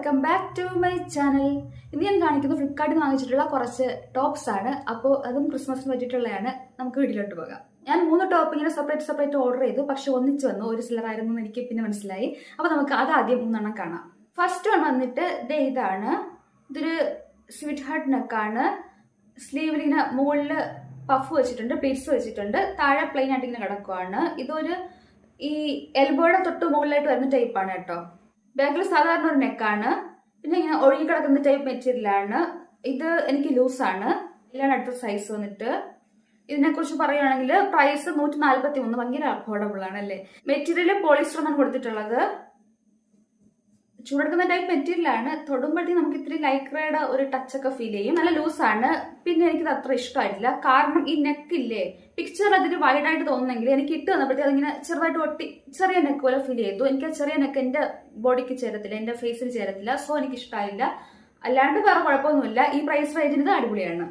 Welcome back to my channel. ഇന്ന് ഞാൻ കാണിക്കുന്നത് ഫ്ലിപ്കാർട്ടിൽ നിന്ന് വാങ്ങിച്ചിട്ടുള്ള കുറച്ച് ടോപ്സ് ആണ്. അപ്പോൾ അതും ക്രിസ്മസിന് പറ്റിയിട്ടുള്ളതാണ്. നമുക്ക് വീട്ടിലോട്ട് പോകാം. ഞാൻ 3 ടോപ്പ് ഇങ്ങനെ സെപ്പറേറ്റ് ഓർഡർ ചെയ്തു. പക്ഷെ ഒന്നിച്ച് വന്നു, ഒരു സിലറായിരുന്നു എന്ന് എനിക്ക് പിന്നെ മനസ്സിലായി. അപ്പോൾ നമുക്ക് ആദ്യം 3 കാണാം. ഫസ്റ്റ് വൺ വന്നിട്ട് ഇതാണ്. ഇതൊരു സ്വീറ്റ് ഹാർട്ട് നെക്കാണ്. സ്ലീവിൽ ഇങ്ങനെ മുകളിൽ പഫ് വെച്ചിട്ടുണ്ട്, പ്ലീറ്റ്സ് വെച്ചിട്ടുണ്ട്, താഴെ പ്ലെയിൻ ആയിട്ട് ഇങ്ങനെ കിടക്കുവാണ്. ഇതൊരു ഈ എൽബോയുടെ തൊട്ട് മുകളിലായിട്ട് വരുന്ന ടൈപ്പാണ് കേട്ടോ. ബാക്കിൽ സാധാരണ ഒരു നെക്കാണ്. പിന്നെ ഇങ്ങനെ ഒഴുകി കിടക്കുന്ന ടൈപ്പ് മെറ്റീരിയലാണ്. ഇത് എനിക്ക് ലൂസാണ്. എല്ലാം അടുത്ത സൈസ് വന്നിട്ട്. ഇതിനെ കുറിച്ച് പറയുകയാണെങ്കിൽ പ്രൈസ് 143, ഭയങ്കര അഫോർഡബിൾ ആണ് അല്ലേ. മെറ്റീരിയൽ പോളിസ്റ്റർ എന്നാണ് കൊടുത്തിട്ടുള്ളത്. ചൂടെടുക്കുന്ന ടൈപ്പ് മെറ്റീരിയലാണ്. തൊടുമ്പോഴത്തേക്ക് നമുക്ക് ഇത്തിരി ലൈക്രയുടെ ഒരു ടച്ചൊക്കെ ഫീൽ ചെയ്യും. നല്ല ലൂസാണ്. പിന്നെ എനിക്കിത് അത്ര ഇഷ്ടമായിട്ടില്ല. കാരണം ഈ നെക്കില്ലേ, പിക്ചർ അതിന് വൈഡായിട്ട് തോന്നുന്നെങ്കിൽ എനിക്ക് ഇട്ട് തന്നപ്പോഴത്തേക്ക് അതിങ്ങനെ ചെറുതായിട്ട് ഒട്ടി ചെറിയ നെക്ക് പോലെ ഫീൽ ചെയ്തു. എനിക്ക് ആ ചെറിയ നെക്ക് എന്റെ ബോഡിക്ക് ചേരത്തില്ല, എന്റെ ഫേസിൽ ചേരത്തില്ല. സോ എനിക്ക് ഇഷ്ടമായില്ല. അല്ലാണ്ട് വേറെ കുഴപ്പമൊന്നുമില്ല. ഈ പ്രൈസ് റേഞ്ചിന് ഇത് അടിപൊളിയാണ്.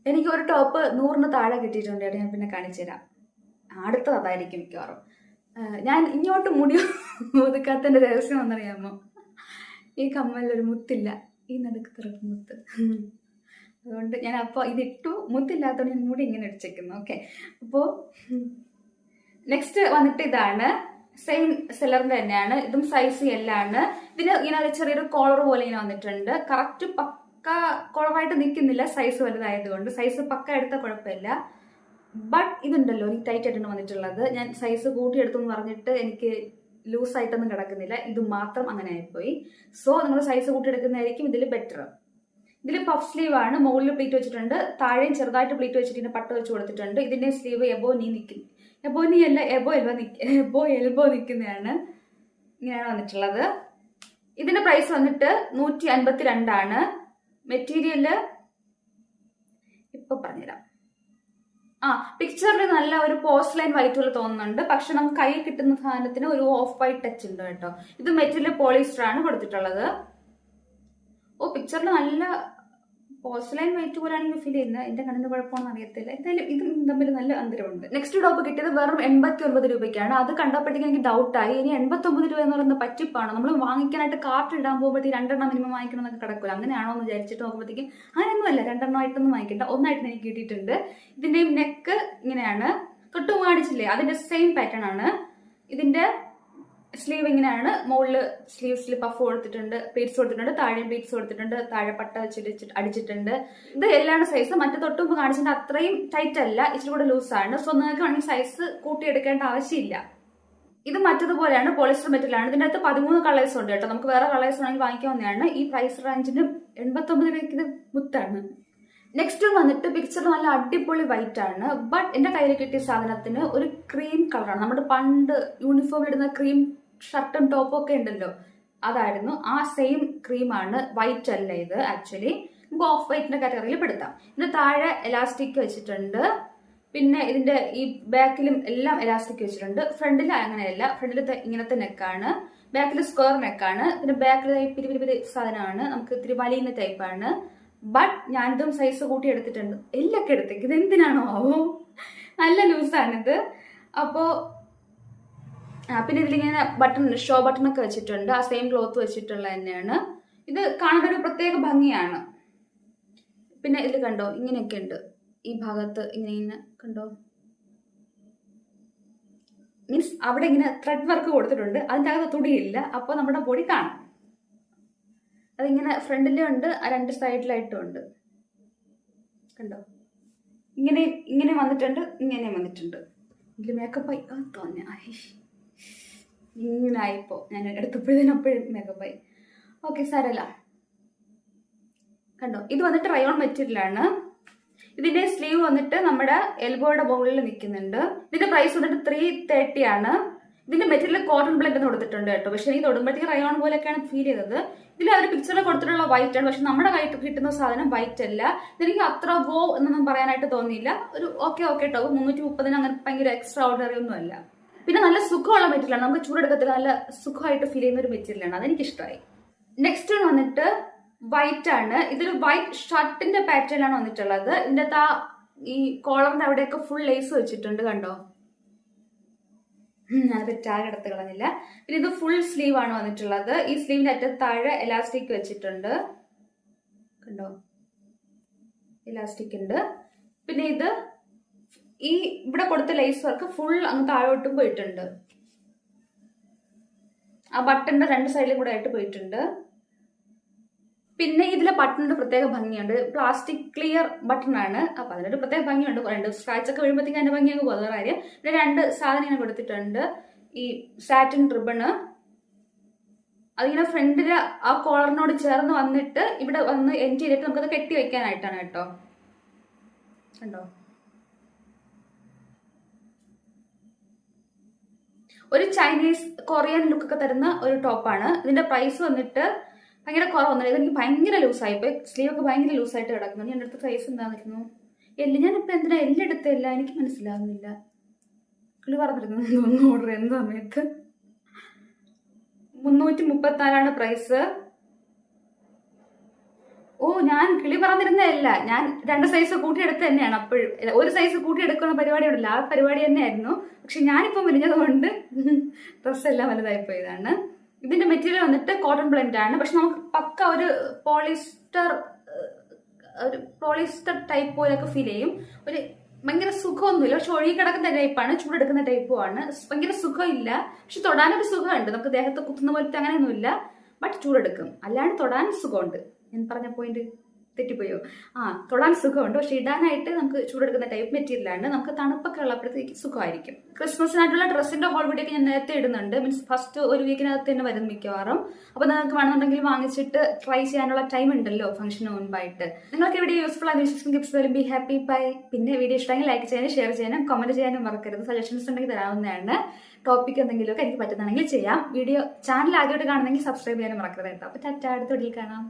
എനിക്ക് ഒരു ടോപ്പ് 100 താഴെ കിട്ടിയിട്ടുണ്ട്. ഞാൻ പിന്നെ കാണിച്ചു തരാം. അടുത്തത് അതായിരിക്കും മിക്കവാറും. ഞാൻ ഇങ്ങോട്ട് മുടി ഒതുക്കാത്തതിന്റെ രഹസ്യം എന്നറിയാമോ? ഈ കമ്മലിലൊരു മുത്തില്ല, ഈ നടുക്ക് തിറക്കും മുത്ത്. അതുകൊണ്ട് ഞാൻ അപ്പോൾ ഇതിട്ടു, മുത്തില്ലാത്തതുകൊണ്ട് ഞാൻ മുടി ഇങ്ങനെ അടിച്ചേക്കുന്നു. ഓക്കെ, അപ്പോൾ നെക്സ്റ്റ് വന്നിട്ട് ഇതാണ്. സെയിം സെല്ലറിന്റെ തന്നെയാണ്. ഇതും സൈസ് എല്ലാണ്. ഇതിന് ഇങ്ങനെ ചെറിയൊരു കോളർ പോലെ ഇങ്ങനെ വന്നിട്ടുണ്ട്. കറക്റ്റ് പക്ക കോളറായിട്ട് നിൽക്കുന്നില്ല, സൈസ് വലുതായതുകൊണ്ട്. സൈസ് പക്ക എടുത്ത കുഴപ്പമില്ല. ബട്ട് ഇതുണ്ടല്ലോ, ഈ ടൈറ്റ് ആയിട്ടാണ് വന്നിട്ടുള്ളത്. ഞാൻ സൈസ് കൂട്ടിയെടുത്തു എന്ന് പറഞ്ഞിട്ട് എനിക്ക് ലൂസ് ആയിട്ടൊന്നും കിടക്കുന്നില്ല. ഇത് മാത്രം അങ്ങനെ ആയിപ്പോയി. സോ നിങ്ങൾ സൈസ് കൂട്ടിയെടുക്കുന്നതായിരിക്കും ഇതിൽ ബെറ്റർ. ഇതിൽ പഫ് സ്ലീവ് ആണ്. മുകളിൽ പ്ലീറ്റ് വെച്ചിട്ടുണ്ട്, താഴെയും ചെറുതായിട്ട് പ്ലീറ്റ് വെച്ചിട്ട് ഇതിന്റെ പട്ട് വെച്ച് കൊടുത്തിട്ടുണ്ട്. ഇതിന്റെ സ്ലീവ് എബോ നീ അല്ല, എബോ എൽബോ നിൽക്കുന്നതാണ്. ഇങ്ങനെയാണ് വന്നിട്ടുള്ളത്. ഇതിന്റെ പ്രൈസ് വന്നിട്ട് 152 മെറ്റീരിയല് ഇപ്പൊ പറഞ്ഞുതരാം. പിക്ചറിൽ നല്ല ഒരു പോസ്റ്റ്ലൈൻ വൈറ്റ് പോലെ തോന്നുന്നുണ്ട്. പക്ഷെ നമുക്ക് കയ്യിൽ കിട്ടുന്ന സാധനത്തിന് ഒരു ഓഫ് വൈറ്റ് ടച്ച് ഉണ്ട് കേട്ടോ. ഇത് മെറ്റീരിയൽ പോളിസ്റ്റർ ആണ് കൊടുത്തിട്ടുള്ളത്. പിക്ചറിൽ നല്ല പോസ്റ്റ്ലൈൻ വൈറ്റ് പോലെയാണ് എനിക്ക് ഫീൽ ചെയ്യുന്നത്. എന്റെ കണ്ണിന് കുഴപ്പമൊന്നും അറിയത്തില്ല. എന്തായാലും ഇതും തമ്മിൽ നല്ല അന്തരമുണ്ട്. നെക്സ്റ്റ് ടോപ്പ് കിട്ടിയത് വെറും 89 രൂപയ്ക്കാണ്. അത് കണ്ടപ്പോഴത്തേക്ക് എനിക്ക് ഡൗട്ടായി. ഇനി 89 രൂപ എന്ന് പറയുന്നത് പറ്റിപ്പാണ്. നമ്മൾ വാങ്ങിക്കാനായിട്ട് കാർട്ട് ഇടാൻ പോകുമ്പോഴത്തേക്ക് 2 മിനിമം വാങ്ങിക്കണം എന്നൊക്കെ കിടക്കില്ല. അങ്ങനെയാണോ എന്ന് വിചാരിച്ചിട്ട് നോക്കുമ്പോഴത്തേക്കും അങ്ങനെയൊന്നുമല്ല. 2 ആയിട്ടൊന്നും വാങ്ങിക്കണ്ട, 1 ആയിട്ട് എനിക്ക് കിട്ടിയിട്ടുണ്ട്. ഇതിന്റെയും നെക്ക് ഇങ്ങനെയാണ്. തൊട്ട് കാണിച്ചില്ലേ, അതിന്റെ സെയിം പാറ്റേൺ ആണ്. ഇതിന്റെ സ്ലീവ് ഇങ്ങനെയാണ്. മുകളിൽ സ്ലീവ്സിൽ പഫ് കൊടുത്തിട്ടുണ്ട്, പ്ലീറ്റ്സ് കൊടുത്തിട്ടുണ്ട്, താഴെയും പ്ലീറ്റ്സ് കൊടുത്തിട്ടുണ്ട്, താഴെ പട്ട വെച്ചിട്ട് അടിച്ചിട്ടുണ്ട്. ഇത് എല്ലാണ് സൈസ്. മറ്റേ തൊട്ടുമ്പ് കാണിച്ചിട്ട് അത്രയും ടൈറ്റ് അല്ല, ഇച്ചിരി കൂടെ ലൂസാണ്. സോ നിങ്ങൾക്ക് വേണമെങ്കിൽ സൈസ് കൂട്ടിയെടുക്കേണ്ട ആവശ്യമില്ല. ഇത് മറ്റതുപോലെയാണ്, പോളിസ്റ്റർ മെറ്റീരിയൽ ആണ്. ഇതിന്റെ അകത്ത് 13 കളേഴ്സ് ഉണ്ട് കേട്ടോ. നമുക്ക് വേറെ കളേഴ്സ് വേണമെങ്കിൽ വാങ്ങിക്കാവുന്നതാണ്. ഈ പ്രൈസ് റേഞ്ചിന് 89 രൂപയ്ക്ക് ഇത് മുത്താണ്. നെക്സ്റ്റ് വന്നിട്ട് പിക്ചർ നല്ല അടിപൊളി വൈറ്റ് ആണ്. ബട്ട് എന്റെ കയ്യിൽ കിട്ടിയ സാധനത്തിന് ഒരു ക്രീം കളറാണ്. നമ്മുടെ പണ്ട് യൂണിഫോം ഇടുന്ന ക്രീം ഷർട്ടും ടോപ്പും ഒക്കെ ഉണ്ടല്ലോ, അതായിരുന്നു. ആ സെയിം ക്രീമാണ്, വൈറ്റ് അല്ല ഇത്. ആക്ച്വലി നമുക്ക് ഓഫ് വൈറ്റിന്റെ കാറ്റഗറിയിൽ പെടുത്താം. ഇതിന്റെ താഴെ എലാസ്റ്റിക് വെച്ചിട്ടുണ്ട്. പിന്നെ ഇതിന്റെ ഈ ബാക്കിലും എല്ലാം എലാസ്റ്റിക് വെച്ചിട്ടുണ്ട്. ഫ്രണ്ടിൽ അങ്ങനെയല്ല. ഫ്രണ്ടിൽ ഇങ്ങനത്തെ നെക്കാണ്, ബാക്കിൽ സ്ക്വയർ നെക്കാണ്. പിന്നെ ബാക്കിൽ പിരി സാധനമാണ്, നമുക്ക് ഇത്തിരി വലിയുന്ന ടൈപ്പാണ്. ബട്ട് ഞാനിതും സൈസ് കൂട്ടി എടുത്തിട്ടുണ്ട്. എല്ലൊക്കെ എടുത്തേക്ക്. ഇത് എന്തിനാണോ ആവോ, നല്ല ലൂസാണിത്. അപ്പോ പിന്നെ ഇതിലിങ്ങനെ ഷോ ബട്ടൺ ഒക്കെ വെച്ചിട്ടുണ്ട്. ആ സെയിം ക്ലോത്ത് വെച്ചിട്ടുള്ള തന്നെയാണ്. ഇത് കാണാൻ ഒരു പ്രത്യേക ഭംഗിയാണ്. പിന്നെ ഇതിൽ കണ്ടോ, ഇങ്ങനെയൊക്കെ ഉണ്ട്. ഈ ഭാഗത്ത് ഇങ്ങനെ കണ്ടോ, മീൻസ് അവിടെ ഇങ്ങനെ ത്രെഡ് വർക്ക് കൊടുത്തിട്ടുണ്ട്. അതിൻ്റെ അകത്ത് തുണിയില്ല. അപ്പോൾ നമ്മുടെ ബോഡി കാണാം. അതിങ്ങനെ ഫ്രണ്ടിലും ഉണ്ട്, 2 സൈഡിലായിട്ടും ഉണ്ട്. കണ്ടോ, ഇങ്ങനെ വന്നിട്ടുണ്ട്, ഇങ്ങനെ വന്നിട്ടുണ്ട്. ഇതിൽ മേക്കപ്പായി തോന്നിയ ഇങ്ങനെ ആയിപ്പോ ഞാൻ എടുത്തപ്പോഴേക്കും മേക്കപ്പായി. ഓക്കെ, സാരല്ല. കണ്ടോ, ഇത് വന്നിട്ട് റയോൺ മെറ്റീരിയൽ ആണ്. ഇതിന്റെ സ്ലീവ് വന്നിട്ട് നമ്മുടെ എൽബോയുടെ മുകളിൽ നിൽക്കുന്നുണ്ട്. ഇതിന്റെ പ്രൈസ് വന്നിട്ട് 330 ആണ്. ഇതിന്റെ മെറ്റീരിയൽ കോട്ടൺ ബ്ലെൻഡ് എന്ന് കൊടുത്തിട്ടുണ്ട് കേട്ടോ. പക്ഷെ എനിക്ക് തൊടുമ്പോഴത്തേക്ക് റയോൺ പോലെയൊക്കെയാണ് ഫീൽ ചെയ്തത്. ഇതിൽ അവർ പിക്ചറിൽ കൊടുത്തിട്ടുള്ള വൈറ്റ് ആണ്. പക്ഷെ നമ്മുടെ കയ്യിൽ കിട്ടുന്ന സാധനം വൈറ്റ് അല്ല. എനിക്ക് അത്ര വോ എന്നൊന്നും പറയാനായിട്ട് തോന്നിയില്ല. ഒരു ഓക്കെ കേട്ടോ. 330 അങ്ങനെ ഭയങ്കര എക്സ്ട്രാ ഓർഡിനറി ഒന്നും അല്ല. പിന്നെ നല്ല സുഖമുള്ള മെറ്റീരിയൽ ആണ്. നമുക്ക് ചൂടെടുക്കത്തിൽ നല്ല സുഖമായിട്ട് ഫീൽ ചെയ്യുന്ന ഒരു മെറ്റീരിയൽ ആണ്. അതെനിക്ക് ഇഷ്ടമായി. നെക്സ്റ്റ് വന്നിട്ട് വൈറ്റ് ആണ്. ഇതൊരു വൈറ്റ് ഷർട്ടിന്റെ പാറ്റേൺ ആണ് വന്നിട്ടുള്ളത്. ഇതിന്റെ ഈ കോളറിന്റെ അവിടെയൊക്കെ ഫുൾ ലേസ് വെച്ചിട്ടുണ്ട്. കണ്ടോ, ഞാനത് ടാഗ് എടുത്ത് കളഞ്ഞില്ല. പിന്നെ ഇത് ഫുൾ സ്ലീവ് ആണ് വന്നിട്ടുള്ളത്. ഈ സ്ലീവിന്റെ അറ്റത്ത് താഴെ എലാസ്റ്റിക് വെച്ചിട്ടുണ്ട്, കണ്ടോ, ഇലാസ്റ്റിക് ഉണ്ട്. പിന്നെ ഇത് ഈ ഇവിടെ കൊടുത്ത ലേസ് വർക്ക് ഫുൾ അങ്ങ് താഴോട്ടും പോയിട്ടുണ്ട്. ആ ബട്ടന്റെ രണ്ട് സൈഡിലും കൂടെ ആയിട്ട് പോയിട്ടുണ്ട്. പിന്നെ ഇതിലെ ബട്ടണിന്റെ പ്രത്യേക ഭംഗിയുണ്ട്. പ്ലാസ്റ്റിക് ക്ലിയർ ബട്ടൺ ആണ്, അപ്പൊ അതിനൊരു പ്രത്യേക ഭംഗിയുണ്ട്. രണ്ട് സ്ക്രാച്ച് ഒക്കെ വീഴുമ്പോഴത്തേക്ക് അതിന്റെ ഭംഗിയൊക്കെ പോകുന്ന കാര്യം. പിന്നെ രണ്ട് സാധനം ഇങ്ങനെ കൊടുത്തിട്ടുണ്ട്. ഈ സാറ്റിൻ റിബണ് അതിങ്ങനെ ഫ്രണ്ടില് ആ കോളറിനോട് ചേർന്ന് വന്നിട്ട് ഇവിടെ വന്ന് എൻഡ് ചെയ്തിട്ട് നമുക്കത് കെട്ടി വെക്കാനായിട്ടാണ് കേട്ടോ. കണ്ടോ, ഒരു ചൈനീസ് കൊറിയൻ ലുക്കൊക്കെ തരുന്ന ഒരു ടോപ്പാണ്. ഇതിന്റെ പ്രൈസ് വന്നിട്ട് ഭയങ്കര കുറവൊന്നുമില്ല. ഇതെനിക്ക് ഭയങ്കര ലൂസായി പോയി. സ്ലീവ് ഒക്കെ ഭയങ്കര ലൂസായിട്ട് കിടക്കുന്നു. ഞാൻ അടുത്ത സൈസ് എന്താന്നിരുന്നു ഞാനിപ്പോ എന്തിനാ എല്ലെടുത്തില്ല, എനിക്ക് മനസ്സിലാവുന്നില്ല. കിളി പറഞ്ഞിരുന്നു ഓർഡർ ചെയ്യുന്ന സമയത്ത് 334 പ്രൈസ്. ഞാൻ കിളി പറഞ്ഞിരുന്നതല്ല, ഞാൻ 2 സൈസ് കൂട്ടിയെടുത്ത് തന്നെയാണ്. അപ്പോഴും ഒരു സൈസ് കൂട്ടിയെടുക്കുന്ന പരിപാടി ഉണ്ടല്ലോ, ആ പരിപാടി തന്നെയായിരുന്നു. പക്ഷെ ഞാനിപ്പം വിരിഞ്ഞത് കൊണ്ട് ഡ്രസ്സ് എല്ലാം വലുതായി പോയതാണ്. ഇതിന്റെ മെറ്റീരിയൽ വന്നിട്ട് കോട്ടൺ ബ്ലെൻഡ് ആണ്. പക്ഷെ നമുക്ക് പക്ക ഒരു പോളിസ്റ്റർ ടൈപ്പ് പോലെയൊക്കെ ഫീൽ ചെയ്യും. ഒരു ഭയങ്കര സുഖമൊന്നുമില്ല, പക്ഷെ ഒഴുകി കിടക്കുന്ന ടൈപ്പാണ്, ചൂടെടുക്കുന്ന ടൈപ്പുമാണ്. ഭയങ്കര സുഖമില്ല, പക്ഷെ തൊടാനൊരു സുഖമുണ്ട്. നമുക്ക് ദേഹത്ത് കുത്തുന്ന പോലത്തെ അങ്ങനെയൊന്നുമില്ല, ബട്ട് ചൂടെടുക്കും. അല്ലാണ്ട് തൊടാൻ സുഖമുണ്ട്. ഞാൻ പറഞ്ഞ പോയിന്റ് തെറ്റിപ്പോയോ? തൊടാൻ സുഖമുണ്ട്, പക്ഷെ ഇടാനായിട്ട് നമുക്ക് ചൂടെടുക്കുന്ന ടൈപ്പ് മെറ്റീരിയലാണ്. നമുക്ക് തണുപ്പൊക്കെ ഉള്ളപ്പോഴത്തേക്ക് സുഖമായിരിക്കും. ക്രിസ്മസിനായിട്ടുള്ള ഡ്രസ്സിന്റെ ഹോൾ വീഡിയോ ഒക്കെ ഞാൻ നേരത്തെ ഇടുന്നുണ്ട്. മീൻസ് ഫസ്റ്റ് ഒരു വീക്കിനകത്ത് തന്നെ വരും മിക്കവാറും. അപ്പൊ നിങ്ങൾക്ക് വേണമെന്നുണ്ടെങ്കിൽ വാങ്ങിച്ചിട്ട് ട്രൈ ചെയ്യാനുള്ള ടൈം ഉണ്ടല്ലോ ഫംഗ്ഷന് മുൻപായിട്ട്. നിങ്ങൾക്ക് വീഡിയോ യൂസ്ഫുൾ ആയി വിശ്വസിക്കും. ടിപ്സ് വരും. Be happy by. പിന്നെ വീഡിയോ ഇഷ്ടമെങ്കിൽ ലൈക്ക് ചെയ്യാനും ഷെയർ ചെയ്യാനും കമന്റ് ചെയ്യാനും മറക്കരുത്. സജഷൻസ് ഉണ്ടെങ്കിൽ തരാവുന്നതാണ്. ടോപ്പിക് എന്തെങ്കിലുമൊക്കെ എനിക്ക് പറ്റുന്നതാണെങ്കിൽ ചെയ്യാം. ചാനൽ ആദ്യമായിട്ട് കാണുന്നെങ്കിൽ സബ്സ്ക്രൈബ് ചെയ്യാനും മറക്കരുത് കേട്ടോ. അപ്പൊ ടാറ്റ, അടുത്ത വീഡിയോയിൽ കാണാം.